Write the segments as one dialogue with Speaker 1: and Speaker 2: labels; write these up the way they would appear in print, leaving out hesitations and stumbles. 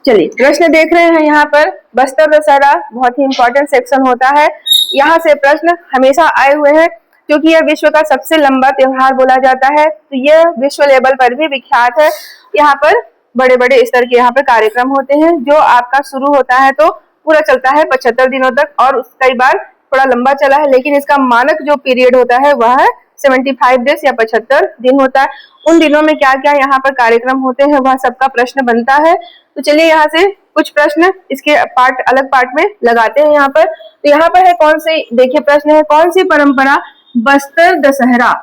Speaker 1: चलिए प्रश्न देख रहे हैं यहाँ पर। बस्तर दशहरा बहुत ही इंपॉर्टेंट सेक्शन होता है। यहाँ से प्रश्न हमेशा आए हुए हैं क्योंकि यह विश्व का सबसे लंबा त्योहार बोला जाता है, तो यह विश्व लेवल पर भी विख्यात है। यहाँ पर बड़े बड़े स्तर के यहाँ पर कार्यक्रम होते हैं जो आपका शुरू होता है तो पूरा चलता है 75 दिनों तक, और कई बार थोड़ा लंबा चला है, लेकिन इसका मानक जो पीरियड होता है वह 75 डेज या 75 दिन होता है। उन दिनों में क्या क्या यहाँ पर कार्यक्रम होते हैं वह सबका प्रश्न बनता है। तो चलिए यहाँ से कुछ प्रश्न इसके अलग पार्ट में लगाते हैं यहाँ पर। तो यहाँ पर है कौन सी, देखिए प्रश्न है कौन सी परंपरा बस्तर दशहरा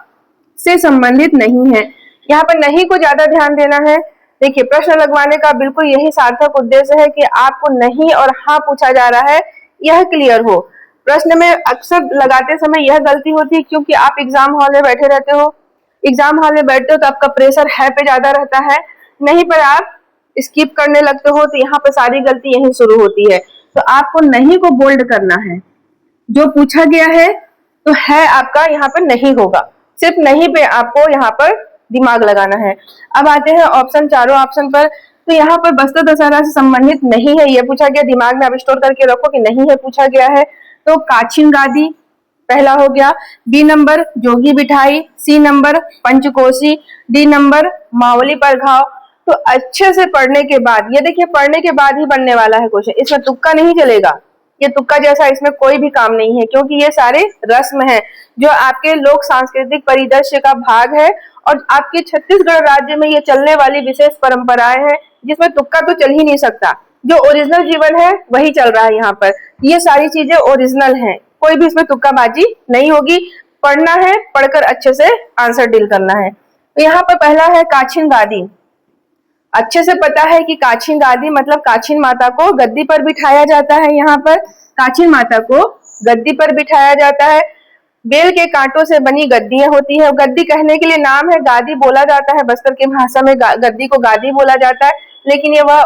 Speaker 1: से संबंधित नहीं है। यहाँ पर नहीं को ज्यादा ध्यान देना है। देखिए प्रश्न लगवाने का बिल्कुल यही सार्थक उद्देश्य है कि आपको नहीं और हाँ पूछा जा रहा है यह क्लियर हो। प्रश्न में अक्सर लगाते समय यह गलती होती है क्योंकि आप एग्जाम हॉल में बैठे रहते हो, एग्जाम हॉल में बैठते हो तो आपका प्रेशर है पे ज्यादा रहता है, नहीं पर आप स्किप करने लगते हो, तो यहाँ पर सारी गलती यही शुरू होती है। तो आपको नहीं को बोल्ड करना है, जो पूछा गया है तो है आपका यहाँ पर नहीं होगा, सिर्फ नहीं पे आपको यहाँ पर दिमाग लगाना है। अब आते हैं ऑप्शन, चारों ऑप्शन पर। तो यहाँ पर बस्तर दशहरा से संबंधित नहीं है, यह पूछा गया, दिमाग में आप स्टोर करके रखो कि नहीं है पूछा गया है। तो काछिन गादी पहला हो गया, बी नंबर जोगी बिठाई, सी नंबर पंचकोसी, डी नंबर मावली पर घाव। तो अच्छे से पढ़ने के बाद, ये देखिए पढ़ने के बाद ही बनने वाला है क्वेश्चन, इसमें तुक्का नहीं चलेगा, ये तुक्का जैसा इसमें कोई भी काम नहीं है क्योंकि ये सारे रस्म है जो आपके लोक सांस्कृतिक परिदृश्य का भाग है और आपके छत्तीसगढ़ राज्य में ये चलने वाली विशेष परंपराएं हैं जिसमें तुक्का तो चल ही नहीं सकता। जो ओरिजिनल जीवन है वही चल रहा है यहाँ पर, ये सारी चीजें ओरिजिनल हैं, कोई भी इसमें तुक्काबाजी नहीं होगी। पढ़ना है, पढ़कर अच्छे से आंसर डील करना है। तो यहाँ पर पहला है काछिन गादी। अच्छे से पता है कि काछिन गादी मतलब काछिन माता को गद्दी पर बिठाया जाता है। यहाँ पर काछिन माता को गद्दी पर बिठाया जाता है। बेल के कांटों से बनी गद्दियां होती है। गद्दी कहने के लिए नाम है, गादी बोला जाता है, बस्तर की भाषा में गद्दी को गादी बोला जाता है, लेकिन ये वह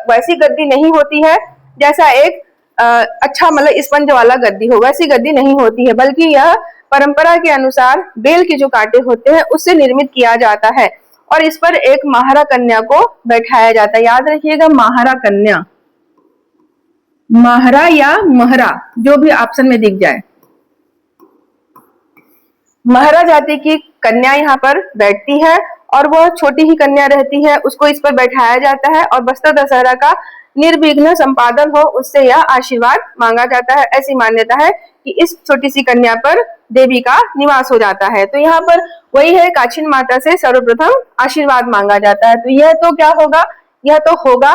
Speaker 1: वैसी गद्दी नहीं होती है जैसा एक अच्छा मतलब स्पंज वाला गद्दी हो, वैसी गद्दी नहीं होती है, बल्कि यह परंपरा के अनुसार बेल के जो कांटे होते हैं उससे निर्मित किया जाता है और इस पर एक महारा कन्या को बैठाया जाता है। याद रखिएगा महारा कन्या, महारा या महरा जो भी ऑप्शन में दिख जाए, महरा जाति की कन्या यहाँ पर बैठती है और वह छोटी ही कन्या रहती है, उसको इस पर बैठाया जाता है और बस्तर दशहरा का निर्विघ्न संपादन हो उससे यह आशीर्वाद मांगा जाता है। ऐसी मान्यता है कि इस छोटी सी कन्या पर देवी का निवास हो जाता है। तो यहाँ पर वही है, काछिन माता से सर्वप्रथम आशीर्वाद मांगा जाता है। तो यह तो क्या होगा, यह तो होगा,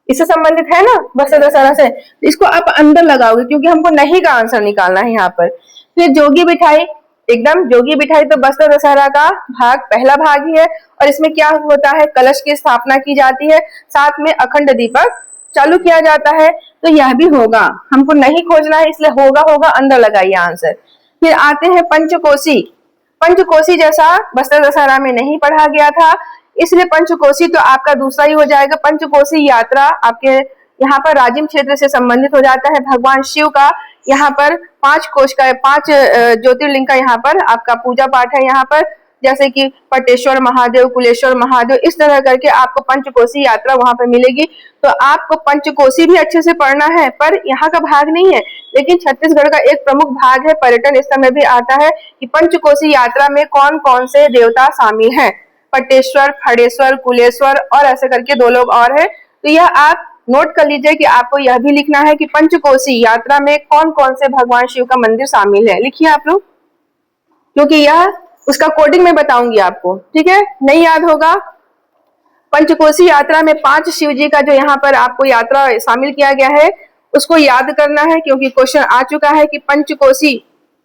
Speaker 1: इससे संबंधित है ना बस्तर दशहरा से, तो इसको आप अंदर लगाओगे क्योंकि हमको नहीं का आंसर निकालना है यहाँ पर। फिर जोगी बिठाई, एकदम जोगी बिठाई तो बस्तर दशहरा का भाग पहला भाग ही है और इसमें क्या होता है, कलश की स्थापना की जाती है, साथ में अखंड दीपक चालू किया जाता है। तो यह भी होगा, हमको नहीं खोजना है इसलिए होगा होगा अंदर लगाइए आंसर। फिर आते हैं पंचकोसी। पंचकोसी जैसा बस्तर दशहरा में नहीं पढ़ा गया था इसलिए पंचकोसी तो आपका दूसरा ही हो जाएगा। पंचकोसी यात्रा आपके यहाँ पर राजिम क्षेत्र से संबंधित हो जाता है। भगवान शिव का यहाँ पर 5 कोश का 5 ज्योतिर्लिंग का यहाँ पर आपका पूजा पाठ है। यहाँ पर जैसे कि पटेश्वर महादेव, कुलेश्वर महादेव, इस तरह करके आपको पंचकोसी यात्रा वहां पर मिलेगी। तो आपको पंचकोसी भी अच्छे से पढ़ना है, पर यहाँ का भाग नहीं है, लेकिन छत्तीसगढ़ का एक प्रमुख भाग है, पर्यटन स्थल में भी आता है कि पंचकोसी यात्रा में कौन कौन से देवता शामिल हैं, पटेश्वर, फड़ेश्वर, कुलेश्वर और ऐसे करके 2 लोग और है। तो यह आप नोट कर लीजिए कि आपको यह भी लिखना है कि पंचकोसी यात्रा में कौन कौन से भगवान शिव का मंदिर शामिल है, लिखिए आप लोग, क्योंकि यह उसका कोडिंग में बताऊंगी आपको, ठीक है, नहीं याद होगा। पंचकोसी यात्रा में 5 शिव जी का जो यहाँ पर आपको यात्रा शामिल किया गया है उसको याद करना है क्योंकि क्वेश्चन आ चुका है कि पंचकोसी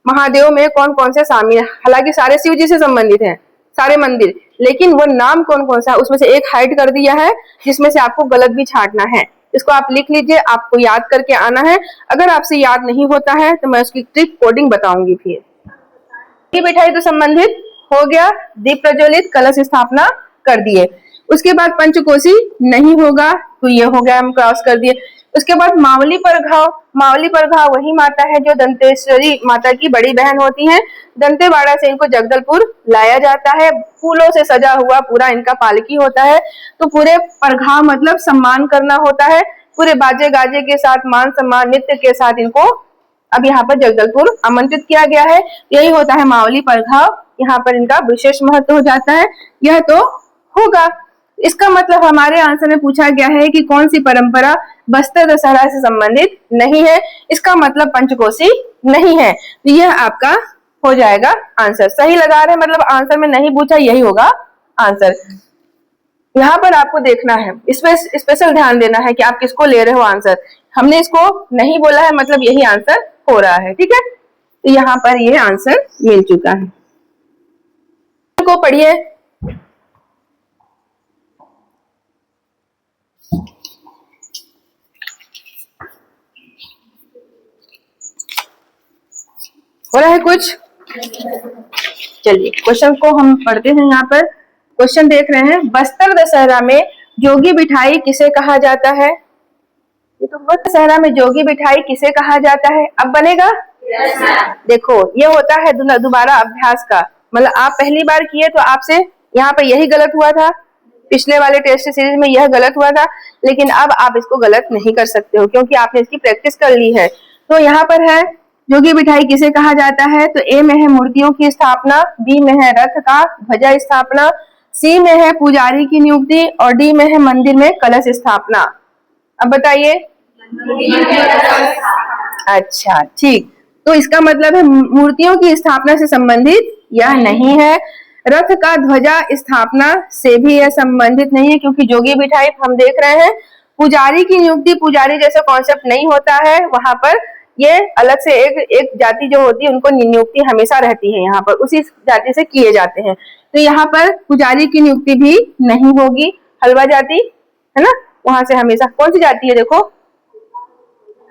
Speaker 1: महादेव में कौन कौन से शामिल है। हालांकि सारे शिव जी से संबंधित हैं सारे मंदिर, लेकिन वो नाम कौन कौन सा है उसमें से एक हाइड कर दिया है जिसमें से आपको गलत भी छांटना है। इसको आप लिख लीजिए, आपको याद करके आना है। अगर आपसे याद नहीं होता है तो मैं उसकी ट्रिक कोडिंग बताऊंगी। फिर बिठाई तो संबंधित हो गया, दीप प्रज्वलित, कलश स्थापना कर दिए। उसके बाद पंचकोसी नहीं होगा तो ये हो गया, हम क्रॉस कर दिए। उसके बाद मावली पर घाव। मावली पर घाव वही माता है जो दंतेश्वरी माता की बड़ी बहन होती हैं। दंतेवाड़ा से इनको जगदलपुर लाया जाता है। फूलों से सजा हुआ पूरा इनका पालकी होता है। तो पूरे परघाव मतलब सम्मान करना होता है। पूरे बाजे गाजे के साथ, मान सम्मान नृत्य के साथ इनको अब यहाँ पर जगदलपुर आमंत्रित किया गया है। यही होता है मावली परघाव। यहाँ पर इनका विशेष महत्व हो जाता है। यह तो होगा। इसका मतलब हमारे आंसर में पूछा गया है कि कौन सी परंपरा बस्तर दशहरा से संबंधित नहीं है। इसका मतलब पंचकोशी नहीं है। तो यह आपका हो जाएगा आंसर। सही लगा रहे हैं, मतलब आंसर में नहीं पूछा, यही होगा आंसर। यहाँ पर आपको देखना है, इसमें स्पेशल ध्यान देना है कि आप किसको ले रहे हो आंसर। हमने इसको नहीं बोला है, मतलब यही आंसर हो रहा है। ठीक है, तो यहाँ पर ये आंसर मिल चुका है। को पढ़िए। हो रहा है कुछ? चलिए क्वेश्चन को हम पढ़ते हैं। यहाँ पर क्वेश्चन देख रहे हैं, बस्तर दशहरा में जोगी बिठाई किसे कहा जाता है? ये तो दशहरा में जोगी बिठाई किसे कहा जाता है? अब बनेगा? देखो ये होता है दोबारा अभ्यास का, मतलब आप पहली बार किए तो आपसे यहाँ पे यही गलत हुआ था, पिछले वाले टेस्ट सीरीज में यह गलत हुआ था, लेकिन अब आप इसको गलत नहीं कर सकते हो क्योंकि आपने इसकी प्रैक्टिस कर ली है। तो यहाँ पर है जोगी बिठाई किसे कहा जाता है? तो ए में है मूर्तियों की स्थापना, बी में है रथ का ध्वजा स्थापना, सी में है पुजारी की नियुक्ति और डी में है मंदिर में कलश स्थापना। अब बताइए। अच्छा ठीक, तो इसका मतलब है मूर्तियों की स्थापना से संबंधित यह नहीं है। रथ का ध्वजा स्थापना से भी यह संबंधित नहीं है क्योंकि जोगी बिठाई हम देख रहे हैं। पुजारी की नियुक्ति, पुजारी जैसा कॉन्सेप्ट नहीं होता है वहां पर, ये अलग से एक जाति जो होती है उनको नियुक्ति हमेशा रहती है, यहाँ पर उसी जाति से किए जाते हैं। तो यहाँ पर पुजारी की नियुक्ति भी नहीं होगी। हलवा जाति है ना, वहां से हमेशा कौन सी जाति है देखो,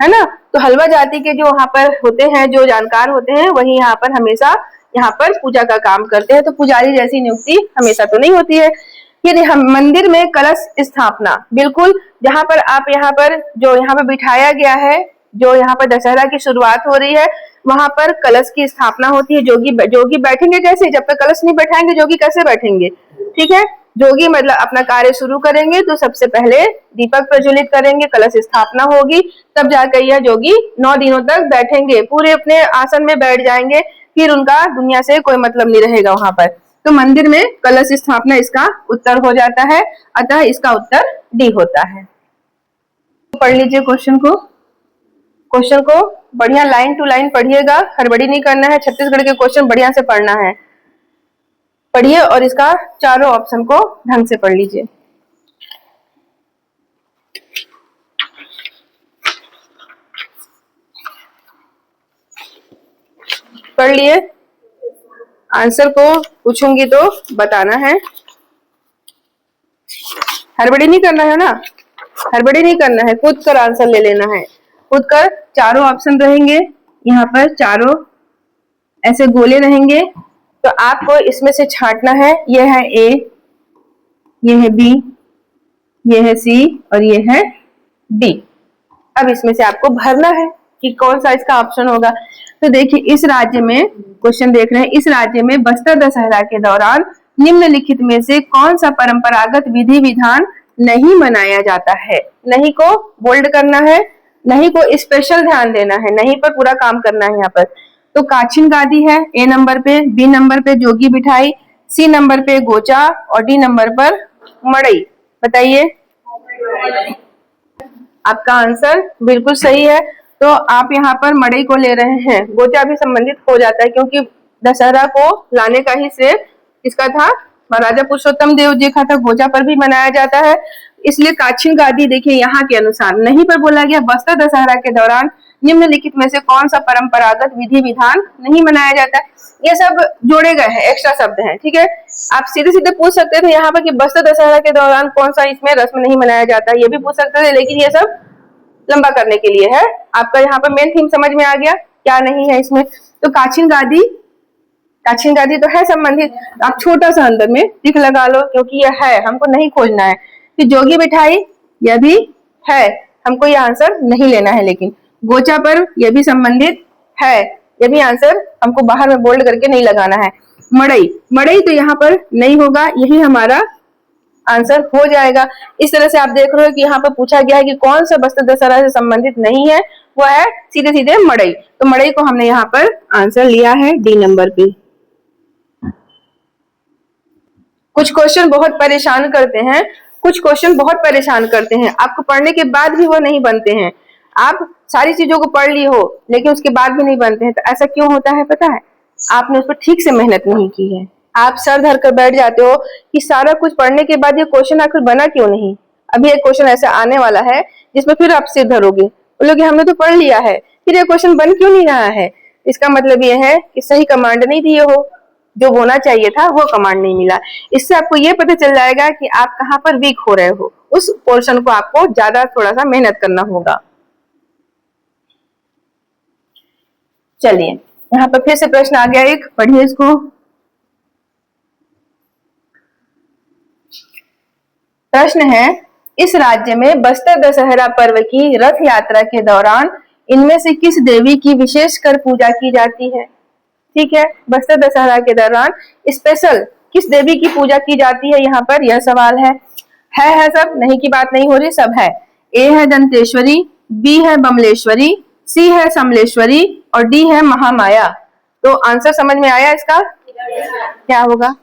Speaker 1: है ना, तो हलवा जाति के जो वहां पर होते हैं, जो जानकार होते हैं, वही यहाँ पर हमेशा यहाँ पर पूजा का काम करते हैं। तो पुजारी जैसी नियुक्ति हमेशा तो नहीं होती है। फिर हम मंदिर में कलश स्थापना, बिल्कुल जहां पर आप यहाँ पर जो यहाँ पर बिठाया गया है, जो यहाँ पर दशहरा की शुरुआत हो रही है, वहां पर कलश की स्थापना होती है। जोगी बैठेंगे कैसे? जब तक कलश नहीं बैठाएंगे जोगी कैसे बैठेंगे? ठीक है, जोगी मतलब अपना कार्य शुरू करेंगे तो सबसे पहले दीपक प्रज्वलित करेंगे, कलश स्थापना होगी, तब जाकर यह जोगी 9 दिनों तक बैठेंगे, पूरे अपने आसन में बैठ जाएंगे, फिर उनका दुनिया से कोई मतलब नहीं रहेगा वहां पर। तो मंदिर में कलश स्थापना इसका उत्तर हो जाता है, अतः इसका उत्तर डी होता है। पढ़ लीजिए क्वेश्चन को। क्वेश्चन को बढ़िया लाइन टू लाइन पढ़िएगा, हड़बड़ी नहीं करना है। छत्तीसगढ़ के क्वेश्चन बढ़िया से पढ़ना है। पढ़िए और इसका चारों ऑप्शन को ढंग से पढ़ लीजिए। पढ़ लिए? आंसर को पूछूंगी तो बताना है, हड़बड़ी नहीं करना है ना, हड़बड़ी नहीं करना है, कूद कर आंसर ले लेना है। कूद कर चारों ऑप्शन रहेंगे, यहाँ पर चारों ऐसे गोले रहेंगे, तो आपको इसमें से छांटना है। ये है ए, ये है बी, ये है सी और ये है डी। अब इसमें से आपको भरना है कि कौन सा इसका ऑप्शन होगा। तो देखिए इस राज्य में, क्वेश्चन देख रहे हैं, इस राज्य में बस्तर दशहरा के दौरान निम्नलिखित में से कौन सा परंपरागत विधि विधान नहीं मनाया जाता है? नहीं को बोल्ड करना है, नहीं को स्पेशल ध्यान देना है, नहीं पर पूरा काम करना है यहाँ पर। तो काछिन गादी है ए नंबर पे, बी नंबर पे जोगी बिठाई, सी नंबर पे गोचा और डी नंबर पर मड़ई। बताइए। आपका आंसर बिल्कुल सही है। तो आप यहाँ पर मड़ई को ले रहे हैं, गोचा भी संबंधित हो जाता है क्योंकि दशहरा को लाने का ही श्रेय किसका था? महाराजा पुरुषोत्तम देव जी का था। गोचा पर भी मनाया जाता है, इसलिए काछिन गादी देखिए यहाँ के अनुसार नहीं पर बोला गया बस्तर दशहरा के दौरान निम्नलिखित में से कौन सा परंपरागत विधि विधान नहीं मनाया जाता है। ये सब जोड़े गए हैं, एक्स्ट्रा शब्द हैं। ठीक है, आप सीधे सीधे पूछ सकते थे यहाँ पर कि बस्तर दशहरा के दौरान कौन सा इसमें रस्म नहीं मनाया जाता, ये भी पूछ सकते थे, लेकिन ये सब लंबा करने के लिए है। आपका यहाँ पर मेन थीम समझ में आ गया क्या नहीं है इसमें। तो काछिन गादी, काछिन गादी तो है संबंधित, आप छोटा सा अंदर में टिक लगा लो क्योंकि यह है, हमको नहीं खोजना है। फिर जोगी बिठाई, यह भी है, हमको ये आंसर नहीं लेना है। लेकिन गोचा पर यह भी संबंधित है, ये भी आंसर हमको बाहर में बोल्ड करके नहीं लगाना है। मड़ई, मड़ई तो यहाँ पर नहीं होगा, यही हमारा आंसर हो जाएगा। इस तरह से आप देख रहे हो कि यहाँ पर पूछा गया है कि कौन सा बस्तर दशहरा से संबंधित नहीं है, वो है सीधे सीधे मड़ई। तो मड़ई को हमने यहाँ पर आंसर लिया है डी नंबर पे। कुछ क्वेश्चन बहुत परेशान करते हैं, कुछ क्वेश्चन बहुत परेशान करते हैं, आपको पढ़ने के बाद भी वो नहीं बनते हैं। आप सारी चीजों को पढ़ ली हो लेकिन उसके बाद भी नहीं बनते हैं, तो ऐसा क्यों होता है पता है? आपने उस पर ठीक से मेहनत नहीं की है। आप सर धर कर बैठ जाते हो कि सारा कुछ पढ़ने के बाद ये क्वेश्चन आखिर बना क्यों नहीं। अभी एक क्वेश्चन ऐसा आने वाला है जिसमें फिर आप सिर धरोगे, बोलोगे हमने तो पढ़ लिया है, फिर ये क्वेश्चन बन क्यों नहीं रहा है। इसका मतलब ये है कि सही कमांड नहीं दिए हो, जो होना चाहिए था वो कमांड नहीं मिला। इससे आपको ये पता चल जाएगा कि आप कहाँ पर वीक हो रहे हो, उस पोर्शन को आपको ज्यादा थोड़ा सा मेहनत करना होगा। चलिए यहाँ पर फिर से प्रश्न आ गया एक, पढ़िए इसको। प्रश्न है, इस राज्य में बस्तर दशहरा पर्व की रथ यात्रा के दौरान इनमें से किस देवी की विशेष कर पूजा की जाती है। ठीक है, बस्तर दशहरा के दौरान स्पेशल किस देवी की पूजा की जाती है, यहाँ पर यह सवाल है सब, नहीं की बात नहीं हो रही, सब है। ए है दंतेश्वरी, बी है बमलेश्वरी, सी है समलेश्वरी और डी है महामाया। तो आंसर समझ में आया इसका? क्या होगा?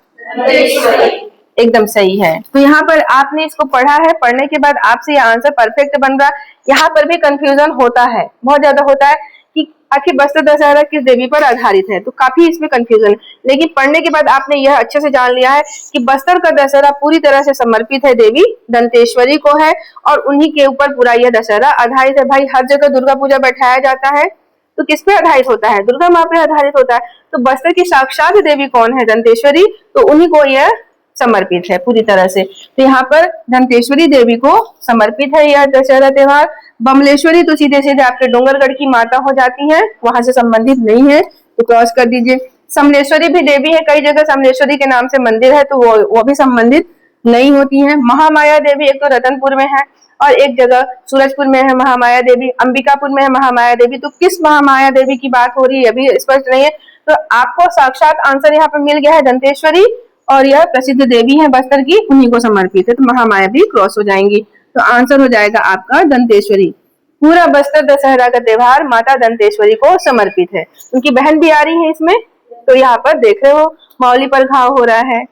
Speaker 1: एकदम सही है। तो यहाँ पर आपने इसको पढ़ा है, पढ़ने के बाद आपसे यह आंसर परफेक्ट बन रहा। यहाँ पर भी कंफ्यूजन होता है, बहुत ज्यादा होता है कि आखिर बस्तर दशहरा किस देवी पर आधारित है, तो काफी इसमें कंफ्यूजन है। लेकिन पढ़ने के बाद आपने यह अच्छे से जान लिया है कि बस्तर का दशहरा पूरी तरह से समर्पित है देवी दंतेश्वरी को है और उन्हीं के ऊपर पूरा यह दशहरा आधारित है। भाई हर जगह दुर्गा पूजा बैठाया जाता है तो किस पे आधारित होता है? दुर्गा माँ पे आधारित होता है। तो बस्तर की साक्षात देवी कौन है? दंतेश्वरी, तो उन्हीं को यह समर्पित है पूरी तरह से। तो यहाँ पर दंतेश्वरी देवी को समर्पित है यह दशहरा त्योहार। बमलेश्वरी तो सीधे सीधे आपके डोंगरगढ़ की माता हो जाती है, वहां से संबंधित नहीं है, तो क्रॉस कर दीजिए। समलेश्वरी भी देवी है, कई जगह समलेश्वरी के नाम से मंदिर है, तो वो भी संबंधित नहीं होती है। महामाया देवी एक तो रतनपुर में है और एक जगह सूरजपुर में है महामाया देवी, अंबिकापुर में है महामाया देवी। तो किस महामाया देवी की बात हो रही है अभी स्पष्ट नहीं है। तो आपको साक्षात आंसर यहाँ पर मिल गया है दंतेश्वरी, और यह प्रसिद्ध देवी है बस्तर की, उन्हीं को समर्पित है, तो महामाया भी क्रॉस हो जाएंगी। तो आंसर हो जाएगा आपका दंतेश्वरी। पूरा बस्तर दशहरा का त्योहार माता दंतेश्वरी को समर्पित है। उनकी बहन भी आ रही है इसमें, तो यहाँ पर देख रहे हो मौली पर घाव हो रहा है।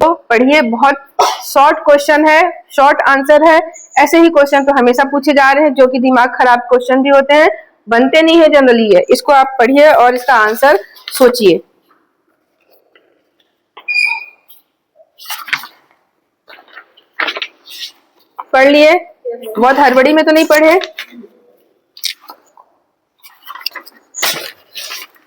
Speaker 1: तो पढ़िए, बहुत शॉर्ट क्वेश्चन है, शॉर्ट आंसर है। ऐसे ही क्वेश्चन तो हमेशा पूछे जा रहे हैं, जो कि दिमाग खराब क्वेश्चन भी होते हैं, बनते नहीं है जनरली है। इसको आप पढ़िए और इसका आंसर सोचिए। पढ़ लिए? बहुत हड़बड़ी में तो नहीं पढ़े?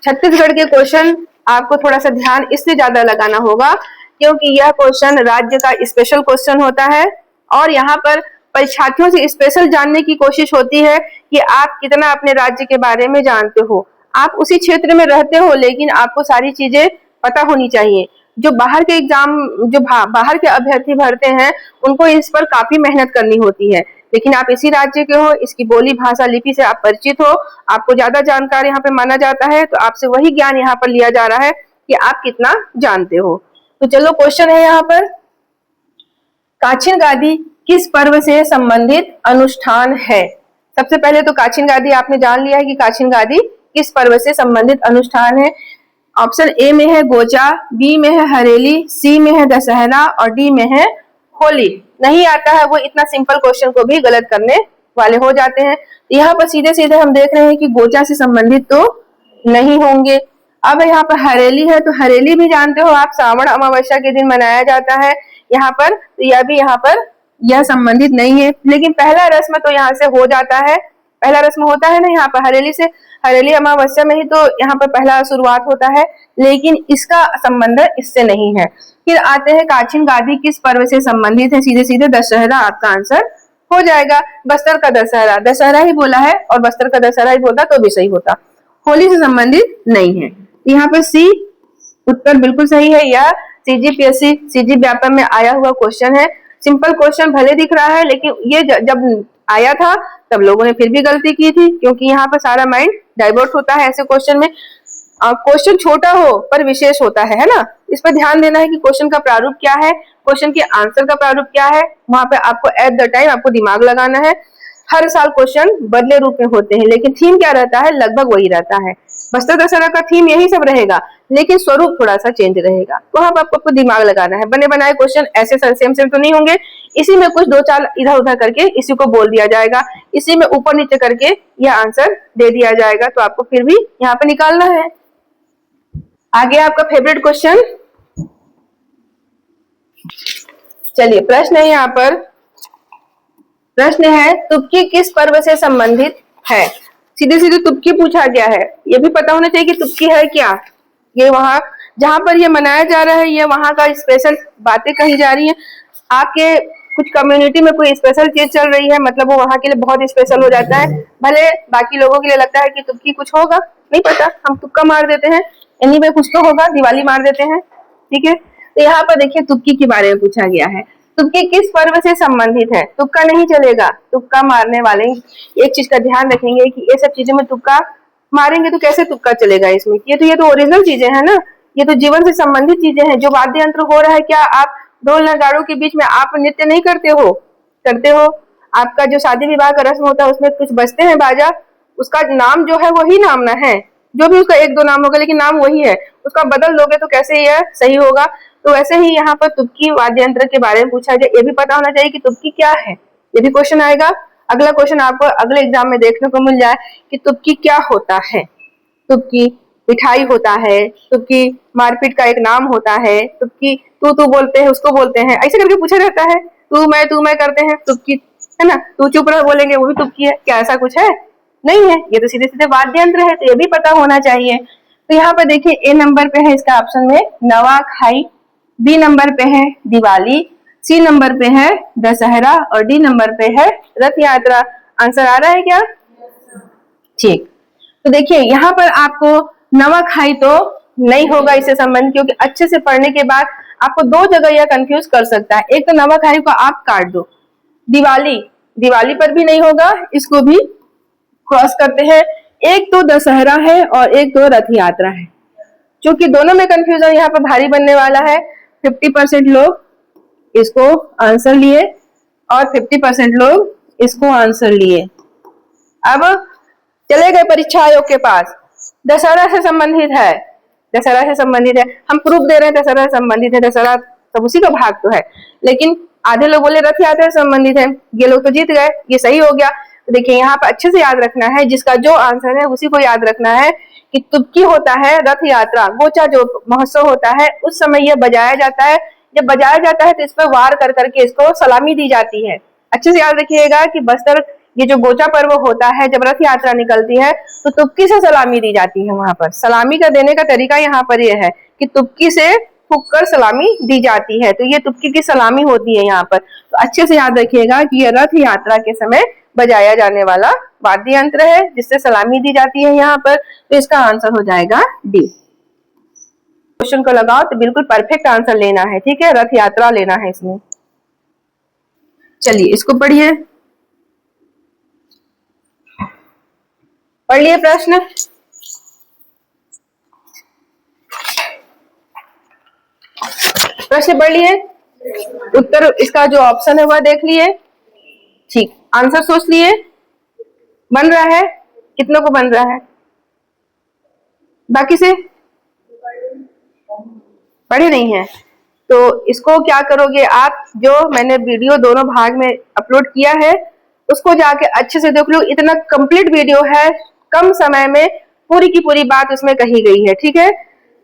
Speaker 1: छत्तीसगढ़ के क्वेश्चन आपको थोड़ा सा ध्यान इससे ज्यादा लगाना होगा क्योंकि यह क्वेश्चन राज्य का स्पेशल क्वेश्चन होता है और यहाँ पर परीक्षार्थियों से स्पेशल जानने की कोशिश होती है कि आप कितना अपने राज्य के बारे में जानते हो। आप उसी क्षेत्र में रहते हो लेकिन आपको सारी चीजें पता होनी चाहिए। जो बाहर के एग्जाम, जो बाहर के अभ्यर्थी भरते हैं, उनको इस पर काफी मेहनत करनी होती है, लेकिन आप इसी राज्य के हो, इसकी बोली भाषा लिपि से आप परिचित हो, आपको ज्यादा जानकार यहाँ पे माना जाता है, तो आपसे वही ज्ञान यहाँ पर लिया जा रहा है कि आप कितना जानते हो। तो चलो क्वेश्चन है यहाँ पर, काछिन गादी किस पर्व से संबंधित अनुष्ठान है? सबसे पहले तो काछिन गादी आपने जान लिया है कि काछिन गादी किस पर्व से संबंधित अनुष्ठान है। ऑप्शन ए में है गोचा, बी में है हरेली, सी में है दशहरा और डी में है होली। नहीं आता है वो इतना सिंपल क्वेश्चन को भी गलत करने वाले हो जाते हैं। यहाँ पर सीधे सीधे हम देख रहे हैं कि गोचा से संबंधित तो नहीं होंगे। अब यहाँ पर हरेली है, तो हरेली भी जानते हो आप, श्रावण अमावस्या के दिन मनाया जाता है यहाँ पर, तो यह भी यहाँ पर यह संबंधित नहीं है। लेकिन पहला रस्म तो यहाँ से हो जाता है, पहला रस्म होता है ना यहाँ पर हरेली से, हरेली अमावस्या में ही तो यहाँ पर पहला शुरुआत होता है, लेकिन इसका संबंध इससे नहीं है। फिर आते हैं काछिन गादी किस पर्व से संबंधित है? सीधे सीधे दशहरा आपका आंसर हो जाएगा। बस्तर का दशहरा, दशहरा ही बोला है और बस्तर का दशहरा ही बोलता तो भी सही होता, होली से संबंधित नहीं है। यहाँ पर सी उत्तर बिल्कुल सही है। यह CGPSC CG व्यापम में आया हुआ क्वेश्चन है। सिंपल क्वेश्चन भले दिख रहा है लेकिन ये जब आया था तब लोगों ने फिर भी गलती की थी, क्योंकि यहाँ पर सारा माइंड डाइवर्ट होता है ऐसे क्वेश्चन में। क्वेश्चन छोटा हो पर विशेष होता है ना, इस पर ध्यान देना है कि क्वेश्चन का प्रारूप क्या है, क्वेश्चन के आंसर का प्रारूप क्या है, वहां पे आपको एट द टाइम आपको दिमाग लगाना है। हर साल क्वेश्चन बदले रूप में होते हैं, लेकिन थीम क्या रहता है, लगभग वही रहता है। बस्तर दशहरा का थीम यही सब रहेगा, लेकिन स्वरूप थोड़ा सा चेंज रहेगा, वहां पर आपको दिमाग लगाना है। बने बनाए क्वेश्चन ऐसे सेम सेम तो नहीं होंगे, इसी में कुछ दो चार इधर उधर करके इसी को बोल दिया जाएगा, इसी में ऊपर नीचे करके यह आंसर दे दिया जाएगा, तो आपको फिर भी यहाँ पे निकालना है। आगे आपका फेवरेट क्वेश्चन, चलिए प्रश्न है यहाँ पर, प्रश्न है तुर्की किस पर्व से संबंधित है। सीधे सीधे तुर्की पूछा गया है, ये भी पता होना चाहिए कि तुर्की है क्या। ये वहां जहां पर ये मनाया जा रहा है, ये वहां का स्पेशल बातें कही जा रही है। आपके कुछ कम्युनिटी में कोई स्पेशल चीज चल रही है, मतलब वो वहां के लिए बहुत स्पेशल हो जाता है। भले बाकी लोगों के लिए लगता है कि तुर्की कुछ होगा, नहीं पता, हम तुक्का मार देते हैं, इन्हीं में कुछ तो होगा, दिवाली मार देते हैं, ठीक है। तो यहाँ पर देखिए तुर्की के बारे में पूछा गया है, तुर्की किस पर्व से संबंधित है। तुक्का नहीं चलेगा, तुक्का मारने वाले एक चीज का ध्यान रखेंगे कि ये सब चीजों में तुक्का मारेंगे तो कैसे तुक्का चलेगा इसमें। ये तो ओरिजिनल चीजें हैं ना, ये तो जीवन से संबंधित चीजें हैं। जो वाद्य यंत्र हो रहा है, क्या आप ढोल नगाड़ों के बीच में आप नृत्य नहीं करते हो, करते हो। आपका जो शादी विवाह का रस्म होता है उसमें कुछ बजते हैं बाजा, उसका नाम जो है वही नाम ना है, जो भी उसका एक दो नाम होगा लेकिन नाम वही है, उसका बदल दोगे तो कैसे यह सही होगा। तो वैसे ही यहाँ पर तुर्की वाद्य यंत्र के बारे में पूछा जाए, ये भी पता होना चाहिए कि तुर्की क्या है, ये भी क्वेश्चन आएगा। अगला क्वेश्चन आपको अगले एग्जाम में देखने को मिल जाए कि तुर्की क्या होता है। तुर्की मिठाई होता है, तुर्की मारपीट का एक नाम होता है, तुर्की तू बोलते हैं उसको बोलते हैं, ऐसे करके पूछा जाता है। तू मैं करते हैं तुर्की, है ना, तू चुप रह बोलेंगे वो भी तुर्की है, क्या ऐसा कुछ है, नहीं है। ये तो सीधे सीधे वाद्य यंत्र है, तो ये भी पता होना चाहिए। तो यहाँ पर देखिए ए नंबर पे है इसका ऑप्शन में नवाखाई, बी नंबर पे है दिवाली, सी नंबर पे है दशहरा और डी नंबर पे है रथ यात्रा। आंसर आ रहा है क्या? ठीक, तो देखिए यहाँ पर आपको नवाखाई तो नहीं होगा इससे संबंधित, क्योंकि अच्छे से पढ़ने के बाद आपको दो जगह यह कंफ्यूज कर सकता है। एक तो नवाखाई को आप काट दो, दिवाली पर भी नहीं होगा, इसको भी क्रॉस करते हैं। एक तो दशहरा है और एक तो रथ यात्रा है, क्योंकि दोनों में कंफ्यूजन यहाँ पर भारी बनने वाला है। 50% लोग इसको आंसर लिए और 50% लोग इसको आंसर लिए। अब चले गए परीक्षा आयोग के पास, दशहरा से संबंधित है, दशहरा से संबंधित है, हम प्रूफ दे रहे हैं दशहरा से संबंधित है, दशहरा सब उसी का भाग तो है, लेकिन आधे लोग बोले रथ यात्रा से संबंधित है, ये लोग तो जीत गए, ये सही हो गया। तो देखिए यहाँ पर अच्छे से याद रखना है, जिसका जो आंसर है उसी को याद रखना है कि तुर्की होता है रथ यात्रा, गोचा जो महोत्सव होता है उस समय यह बजाया जाता है। जब बजाया जाता है तो इस पर वार कर करके इसको सलामी दी जाती है। अच्छे से याद रखिएगा कि बस्तर ये जो गोचा पर्व होता है, जब रथ यात्रा निकलती है तो तुर्की से सलामी दी जाती है। वहां पर सलामी का देने का तरीका यहाँ पर यह है कि तुर्की से फूंककर सलामी दी जाती है, तो ये तुर्की की सलामी होती है यहाँ पर। तो अच्छे से याद रखिएगा कि यह रथ यात्रा के समय बजाया जाने वाला वाद्य यंत्र है जिससे सलामी दी जाती है यहाँ पर। तो इसका आंसर हो जाएगा डी। क्वेश्चन को लगाओ तो बिल्कुल परफेक्ट आंसर लेना है, ठीक है, रथ यात्रा लेना है इसमें। चलिए इसको पढ़िए, पढ़ लिए प्रश्न। प्रश्न पढ़ लिए, उत्तर इसका जो ऑप्शन है वह देख लिए, ठीक, आंसर सोच लिए, बन रहा है, कितनों को बन रहा है, बाकी से पढ़े नहीं है। तो इसको क्या करोगे आप, जो मैंने वीडियो दोनों भाग में अपलोड किया है उसको जाके अच्छे से देख लो। इतना कंप्लीट वीडियो है, कम समय में पूरी की पूरी बात उसमें कही गई है, ठीक है,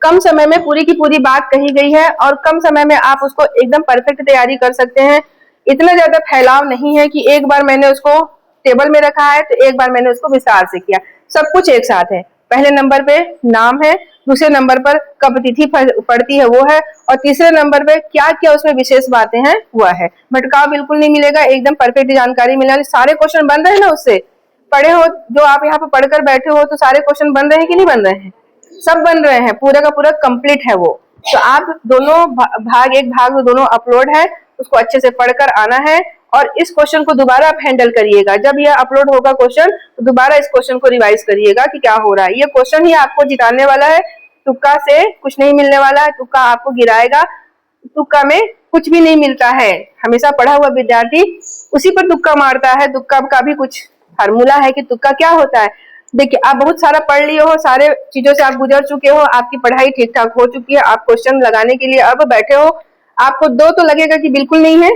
Speaker 1: कम समय में पूरी की पूरी बात कही गई है और कम समय में आप उसको एकदम परफेक्ट तैयारी कर सकते हैं। इतना ज्यादा फैलाव नहीं है कि एक बार मैंने उसको टेबल में रखा है तो एक बार मैंने उसको विस्तार से किया, सब कुछ एक साथ है। पहले नंबर पे नाम है, दूसरे नंबर पर कब तिथि पड़ती है वो है, और तीसरे नंबर पे क्या क्या उसमें विशेष बातें हैं वह है। भटकाव बिल्कुल नहीं मिलेगा, एकदम परफेक्ट जानकारी मिलेगी। सारे क्वेश्चन बन रहे हैं ना, उससे पढ़े हो, जो आप यहाँ पे पढ़कर बैठे हो तो सारे क्वेश्चन बन रहे हैं कि नहीं बन रहे हैं, सब बन रहे हैं, पूरा का पूरा कंप्लीट है वो। तो आप दोनों भाग, एक भाग में दोनों अपलोड है, उसको अच्छे से पढ़कर आना है और इस क्वेश्चन को दोबारा आप हैंडल करिएगा। जब यह अपलोड होगा क्वेश्चन तो दोबारा इस क्वेश्चन को रिवाइज करिएगा कि क्या हो रहा है। ये क्वेश्चन ही आपको जिताने वाला है, तुक्का से कुछ नहीं मिलने वाला है, तुक्का आपको गिराएगा। तुक्का में कुछ भी नहीं मिलता है, हमेशा पढ़ा हुआ विद्यार्थी उसी पर तुक्का मारता है। तुक्का का भी कुछ फार्मूला है कि तुक्का क्या होता है। देखिए, आप बहुत सारा पढ़ लिए हो, सारे चीजों से आप गुजर चुके हो, आपकी पढ़ाई ठीक ठाक हो चुकी है, आप क्वेश्चन लगाने के लिए अब बैठे हो। आपको दो तो लगेगा कि बिल्कुल नहीं है,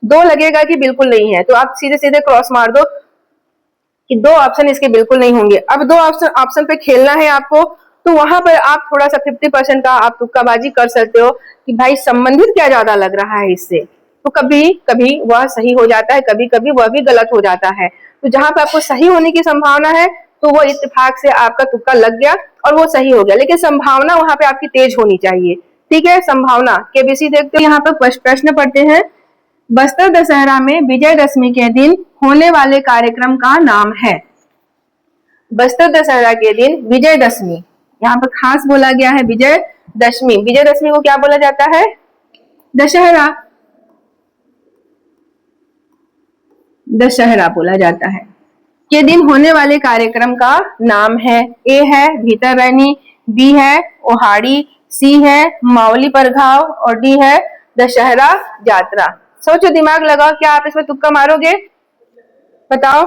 Speaker 1: दो लगेगा कि बिल्कुल नहीं है, तो आप सीधे सीधे क्रॉस मार दो कि दो ऑप्शन इसके बिल्कुल नहीं होंगे। अब दो ऑप्शन पे खेलना है आपको, तो वहां पर आप थोड़ा सा 50% का आप तुक्काबाजी कर सकते हो कि भाई संबंधित क्या ज्यादा लग रहा है इससे, तो कभी कभी वह सही हो जाता है, कभी कभी वह भी गलत हो जाता है। तो जहां पे आपको सही होने की संभावना है तो वो इत्तेफाक से आपका तुक्का लग गया और वो सही हो गया, लेकिन संभावना वहां पे आपकी तेज होनी चाहिए। ठीक है, संभावना केबीसी देखते हैं। यहाँ पर प्रश्न पढ़ते हैं, बस्तर दशहरा में विजयदशमी के दिन होने वाले कार्यक्रम का नाम है। बस्तर दशहरा के दिन विजयदशमी, यहाँ पर खास बोला गया है विजयदशमी। विजयदशमी को क्या बोला जाता है? दशहरा, दशहरा बोला जाता है। के दिन होने वाले कार्यक्रम का नाम है। ए है भीतर रैनी, बी है ओहाड़ी, सी है मावली परघाव और डी है दशहरा यात्रा। सोचो, दिमाग लगाओ, क्या आप इसमें तुक्का मारोगे? बताओ।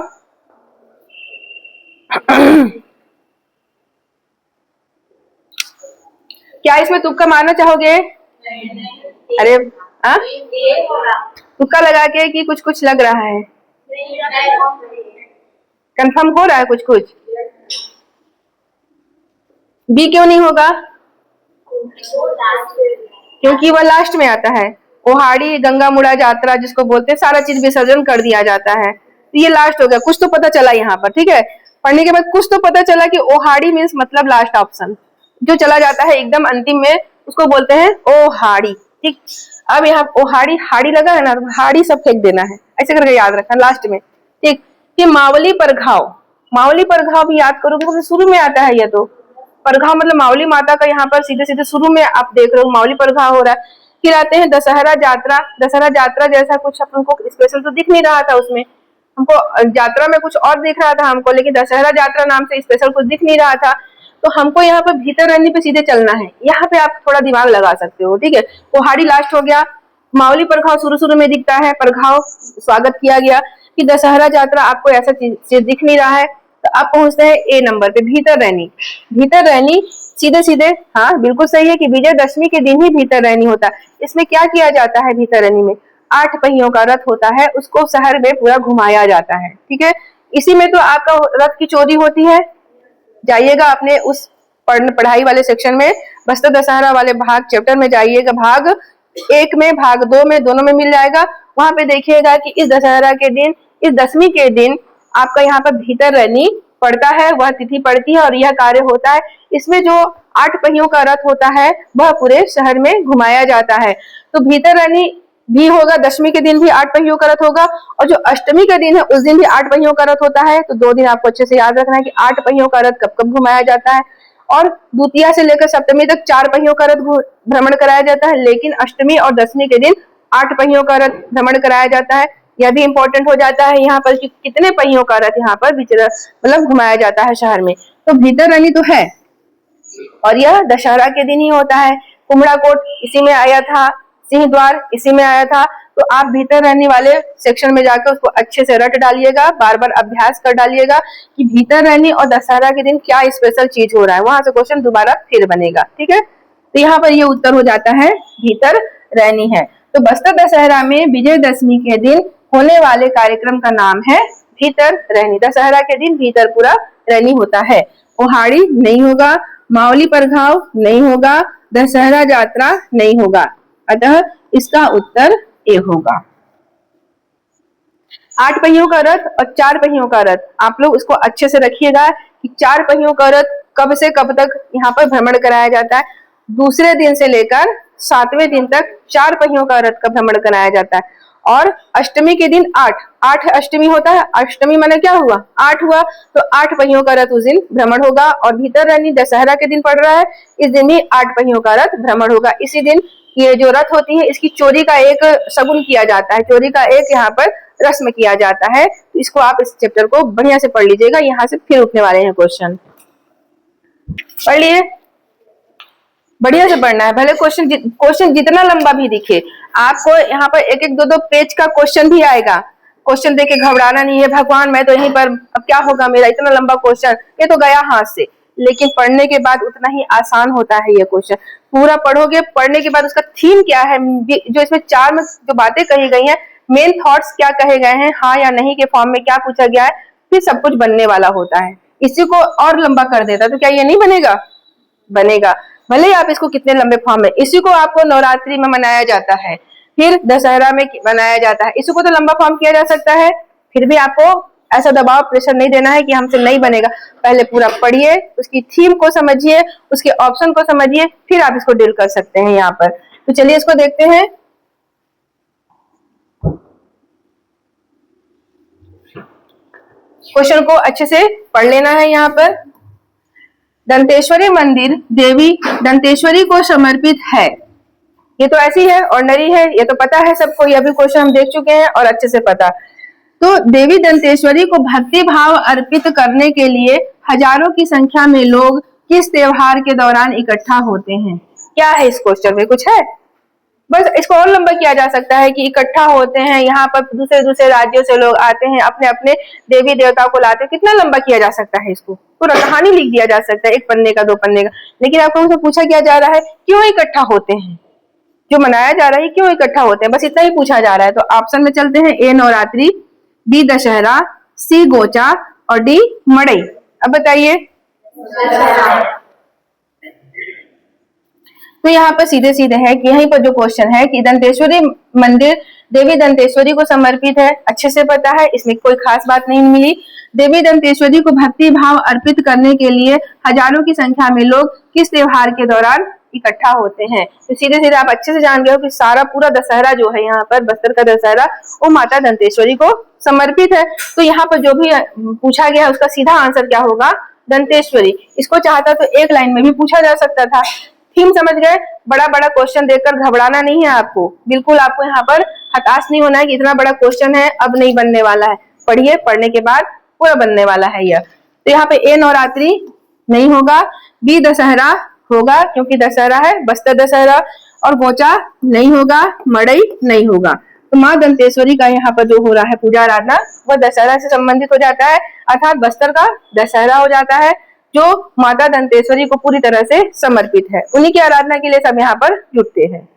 Speaker 1: क्या इसमें तुक्का मारना चाहोगे? अरे तुक्का लगा के कि कुछ कुछ लग रहा है? कंफर्म हो रहा है कुछ कुछ? बी क्यों नहीं होगा? क्योंकि वह लास्ट में आता है। ओहाड़ी गंगा मुड़ा यात्रा जिसको बोलते हैं, सारा चीज विसर्जन कर दिया जाता है, तो ये लास्ट हो गया। कुछ तो पता चला यहाँ पर, ठीक है। पढ़ने के बाद कुछ तो पता चला कि ओहाड़ी मीन्स मतलब लास्ट ऑप्शन, जो चला जाता है एकदम अंतिम में उसको बोलते हैं ओहाड़ी। ठीक, अब यहाँ ओहाड़ी हाड़ी लगा है ना, हाड़ी सब फेंक देना है, ऐसे करके याद रखना लास्ट में। ठीक, ये मावली परघाव, मावली परघाव भी याद करोगे तो शुरू में आता है। ये तो परघाव मतलब मावली माता का, यहाँ पर सीधे सीधे शुरू में आप देख रहे हो मावली परघाव हो रहा है। फिर आते हैं दशहरा यात्रा। दशहरा यात्रा जैसा कुछ अपन को स्पेशल तो दिख नहीं रहा था उसमें, हमको यात्रा में कुछ और दिख रहा था हमको, लेकिन दशहरा यात्रा नाम से स्पेशल कुछ दिख नहीं रहा था। तो हमको यहाँ पर भीतर रहने पे सीधे चलना है, यहाँ पे आप थोड़ा दिमाग लगा सकते हो। ठीक है, ओहाड़ी लास्ट हो गया, मावली परघाव शुरू में दिखता है, परघाव स्वागत किया गया कि दशहरा यात्रा आपको ऐसा चीज दिख नहीं रहा है। तो आप पहुंचते हैं ए नंबर पे, भीतर रहनी। भीतर रहनी सीधे सीधे, हाँ बिल्कुल सही है कि विजयदशमी के दिन ही भीतर रहनी होता है। इसमें क्या किया जाता है? भीतर रहनी में 8 पहियों का रथ होता है, उसको शहर में पूरा घुमाया जाता है। ठीक है, इसी में तो आपका रथ की चोरी होती है। जाइएगा अपने उस पढ़ाई वाले सेक्शन में, बस्तर दशहरा वाले भाग चैप्टर में जाइएगा, भाग 1 में, भाग 2 में, दोनों में मिल जाएगा। वहां पे देखिएगा कि इस दशहरा के दिन, इस दशमी के दिन आपका यहाँ पर भीतर रहनी पड़ता है, वह तिथि पड़ती है और यह कार्य होता है। इसमें जो 8 पहियों का रथ होता है वह पूरे शहर में घुमाया जाता है। तो भीतर रहनी भी होगा, दशमी के दिन भी 8 पहियों का रथ होगा, और जो अष्टमी का दिन है उस दिन भी 8 पहियों का रथ होता है। तो 2 दिन आपको अच्छे से याद रखना है कि 8 पहियों का रथ कब कब घुमाया जाता है। और द्वितीया से लेकर सप्तमी तक 4 पहियों का रथ भ्रमण कराया जाता है, लेकिन अष्टमी और दशमी के दिन 8 पहियों का रथ भ्रमण कराया जाता है। यह भी इंपॉर्टेंट हो जाता है यहाँ पर कि कितने पहियों का रथ यहाँ पर मतलब घुमाया जाता है शहर में। तो भीतर रहनी तो है, और यह दशहरा के दिन ही होता है। कुमड़ा कोट इसी में आया था, सिंह द्वार इसी में आया था। तो आप भीतर रहने वाले सेक्शन में जाकर उसको अच्छे से रट डालिएगा, बार बार अभ्यास कर डालिएगा कि भीतर रहनी और दशहरा के दिन क्या स्पेशल चीज हो रहा है, वहां से क्वेश्चन दोबारा फिर बनेगा। ठीक है, तो यहाँ पर ये उत्तर हो जाता है भीतर रहनी है। तो बस्तर दशहरा में विजयदशमी के दिन होने वाले कार्यक्रम का नाम है भीतर रहनी। दशहरा के दिन भीतर पूरा रहनी होता है। ओहाड़ी नहीं होगा, मावली परघाव नहीं होगा, दशहरा यात्रा नहीं होगा, अतः इसका उत्तर ए होगा। 8 पहियों का रथ और 4 पहियों का रथ, आप लोग उसको अच्छे से रखिएगा कि 4 पहियों का रथ कब से कब तक यहाँ पर भ्रमण कराया जाता है। दूसरे दिन से लेकर 7वें दिन तक 4 पहियों का रथ का भ्रमण कराया जाता है। और अष्टमी के दिन 8 अष्टमी होता है। अष्टमी माने क्या हुआ? 8 हुआ, तो 8 पहियों का रथ उस दिन भ्रमण होगा। और भीतर रहनी दशहरा के दिन पड़ रहा है, इस दिन भी 8 पहियों का रथ भ्रमण होगा। इसी दिन ये जो रथ होती है इसकी चोरी का एक शगुन किया जाता है, चोरी का एक यहाँ पर रस्म किया जाता है। तो इसको आप इस चैप्टर को बढ़िया से पढ़ लीजिएगा, यहाँ से फिर उठने वाले हैं क्वेश्चन। पढ़ लिए, बढ़िया से पढ़ना है, भले क्वेश्चन जितना लंबा भी दिखे आपको, यहाँ पर एक एक दो दो पेज का क्वेश्चन भी आएगा। क्वेश्चन देख के घबराना नहीं है, भगवान मैं तो यहीं पर अब क्या होगा मेरा, इतना लंबा क्वेश्चन, ये तो गया हाथ से। लेकिन पढ़ने के बाद उतना ही आसान होता है ये क्वेश्चन। पूरा पढ़ोगे, पढ़ने के बाद उसका थीम क्या है, जो इसमें चार में जो बातें कही गई हैं, मेन थॉट्स क्या कहे गए हैं, हाँ या नहीं के फॉर्म में क्या पूछा गया है, फिर सब कुछ बनने वाला होता है। इसी को और लंबा कर देता तो क्या ये नहीं बनेगा, बनेगा। भले ही आप इसको कितने लंबे फॉर्म में, इसी को आपको नवरात्रि में मनाया जाता है, फिर दशहरा में बनाया जाता है, इसी को तो लंबा फॉर्म किया जा सकता है। फिर भी आपको ऐसा दबाव प्रेशर नहीं देना है कि हमसे नहीं बनेगा। पहले पूरा पढ़िए, उसकी थीम को समझिए, उसके ऑप्शन को समझिए, फिर आप इसको डील कर सकते हैं यहाँ पर। तो चलिए इसको देखते हैं। क्वेश्चन को अच्छे से पढ़ लेना है। यहाँ पर दंतेश्वरी मंदिर देवी दंतेश्वरी को समर्पित है। ये तो ऐसी है, ऑर्डिनरी है, ये तो पता है सबको, ये भी क्वेश्चन हम देख चुके हैं और अच्छे से पता। तो देवी दंतेश्वरी को भक्ति भाव अर्पित करने के लिए हजारों की संख्या में लोग किस त्योहार के दौरान इकट्ठा होते हैं? क्या है इस क्वेश्चन में, कुछ है? बस इसको और लंबा किया जा सकता है कि इकट्ठा होते हैं, यहाँ पर दूसरे दूसरे राज्यों से लोग आते हैं, अपने अपने देवी देवता को लाते हैं। कितना लंबा किया जा सकता है इसको, पूरा कहानी लिख दिया जा सकता है, एक पन्ने का, 2 पन्ने का। लेकिन आपको मुझसे पूछा क्या जा रहा है, क्यों इकट्ठा होते हैं, जो मनाया जा रहा है क्यों इकट्ठा होते हैं, बस इतना ही पूछा जा रहा है। तो ऑप्शन में चलते हैं, ए नवरात्रि, बी दशहरा, सी गोचा और डी मड़ई। अब बताइए। तो यहाँ पर सीधे सीधे है कि यहीं पर जो क्वेश्चन है कि दंतेश्वरी मंदिर देवी दंतेश्वरी को समर्पित है, अच्छे से पता है, इसमें कोई खास बात नहीं मिली। देवी दंतेश्वरी को भक्ति भाव अर्पित करने के लिए हजारों की संख्या में लोग किस त्योहार के दौरान इकट्ठा होते हैं? तो सीधे सीधे आप अच्छे से जान गए हो कि सारा पूरा दशहरा जो है यहाँ पर बस्तर का दशहरा वो माता दंतेश्वरी को समर्पित है। तो यहाँ पर जो भी पूछा गया उसका सीधा आंसर क्या होगा, दंतेश्वरी। इसको चाहता तो एक लाइन में भी पूछा जा सकता था। थीम समझ गए? बड़ा बड़ा क्वेश्चन देखकर घबराना नहीं है आपको, बिल्कुल आपको यहाँ पर हताश नहीं होना है कि इतना बड़ा क्वेश्चन है अब नहीं बनने वाला है। पढ़िए, पढ़ने के बाद पूरा बनने वाला है यह। तो यहाँ पे ए नवरात्रि नहीं होगा, बी दशहरा होगा क्योंकि दशहरा है, बस्तर दशहरा, और गोचा नहीं होगा, मड़ई नहीं होगा। तो माँ दंतेश्वरी का यहाँ पर जो हो रहा है पूजा आराधना वह दशहरा से संबंधित हो जाता है, अर्थात बस्तर का दशहरा हो जाता है जो माता दंतेश्वरी को पूरी तरह से समर्पित है। उन्हीं की आराधना के लिए सब यहाँ पर जुटते हैं।